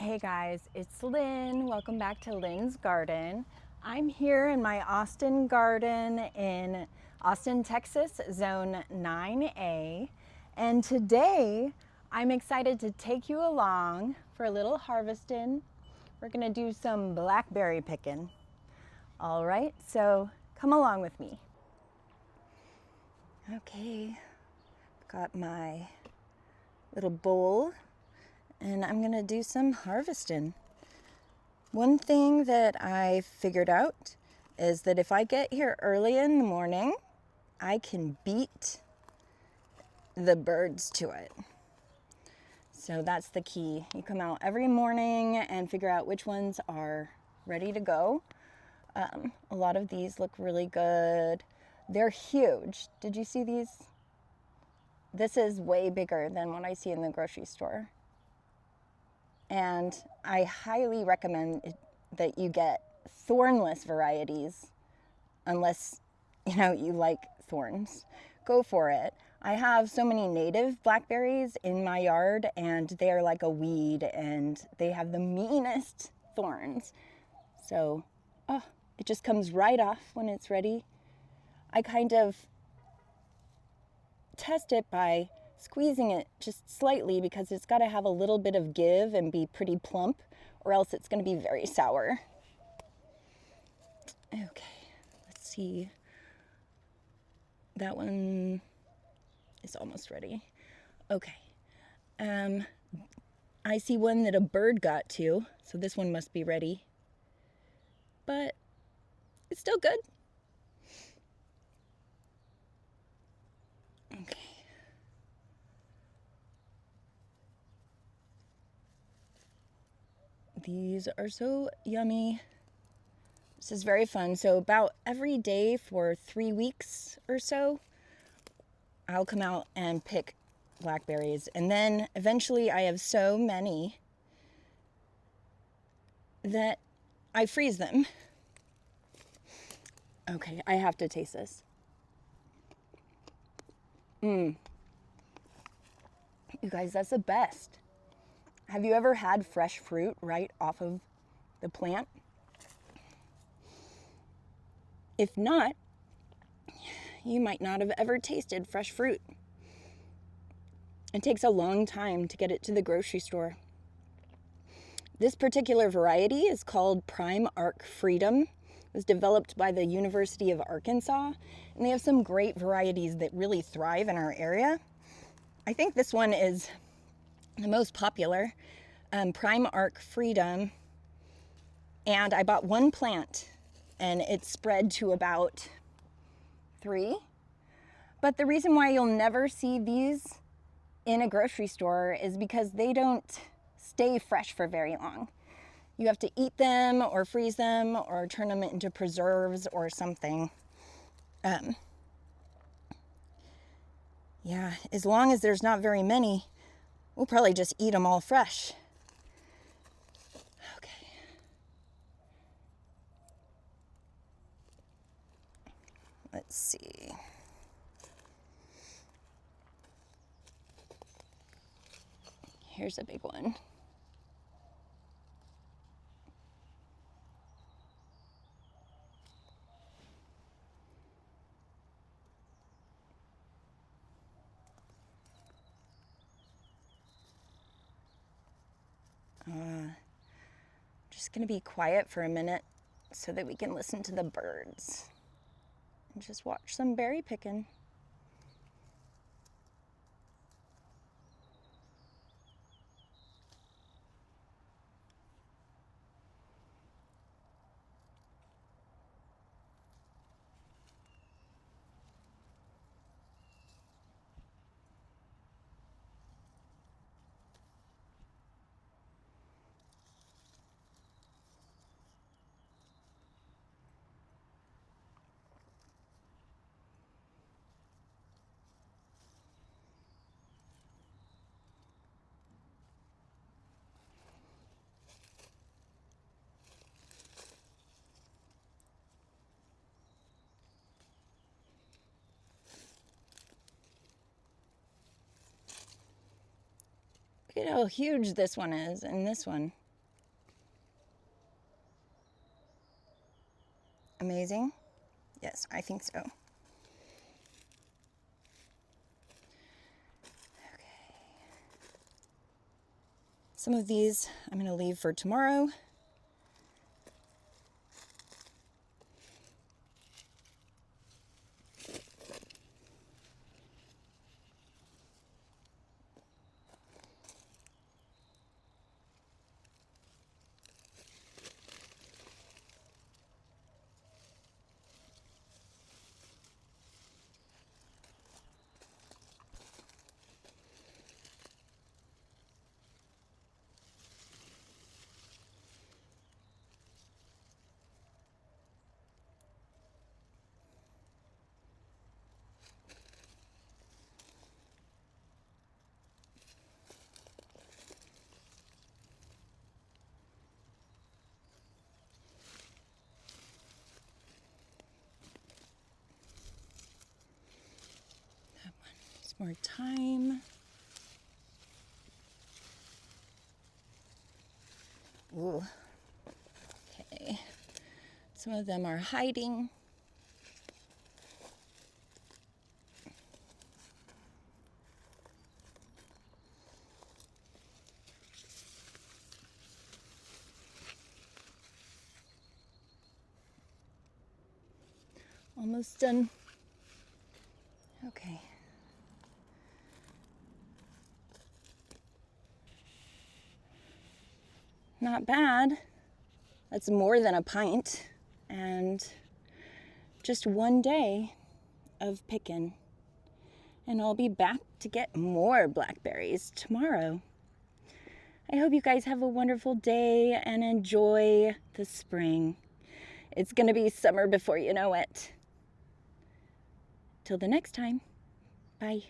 Hey guys, it's Lynn. Welcome back to Lynn's Garden. I'm here in my Austin garden in Austin, Texas, zone 9A. And today I'm excited to take you along for a little harvesting. We're gonna do some blackberry picking. All right, so come along with me. Okay, got my little bowl and I'm gonna do some harvesting. One thing that I figured out is that if I get here early in the morning, I can beat the birds to it. So that's the key. You come out every morning and figure out which ones are ready to go. A lot of these look really good. They're huge. Did you see these? This is way bigger than what I see in the grocery store. And I highly recommend that you get thornless varieties, unless you like thorns. Go for it. I have so many native blackberries in my yard and they are like a weed and they have the meanest thorns. So, it just comes right off when it's ready. I kind of test it by squeezing it just slightly because it's got to have a little bit of give and be pretty plump, or else it's going to be very sour. Okay, let's see. That one is almost ready. Okay. I see one that a bird got to, so this one must be ready. But it's still good. Okay. These are so yummy. This is very fun. So about every day for 3 weeks or so, I'll come out and pick blackberries. And then eventually I have so many that I freeze them. Okay, I have to taste this. You guys, that's the best. Have you ever had fresh fruit right off of the plant? If not, you might not have ever tasted fresh fruit. It takes a long time to get it to the grocery store. This particular variety is called Prime Arc Freedom. It was developed by the University of Arkansas, and they have some great varieties that really thrive in our area. I think this one is the most popular, Prime Arc Freedom. And I bought one plant and it spread to about 3. But the reason why you'll never see these in a grocery store is because they don't stay fresh for very long. You have to eat them or freeze them or turn them into preserves or something. Yeah, as long as there's not very many, we'll probably just eat them all fresh. Okay. Let's see. Here's a big one. Just gonna be quiet for a minute so that we can listen to the birds and just watch some berry picking. Look at how huge this one is and this one. amazing? Yes, I think so. Some of these I'm going to leave for tomorrow. More time. Ooh. Okay. Some of them are hiding. Almost done. Okay. Not bad. That's more than a pint. And just one day of pickin'. And I'll be back to get more blackberries tomorrow. I hope you guys have a wonderful day and enjoy the spring. It's gonna be summer before you know it. Till the next time, bye.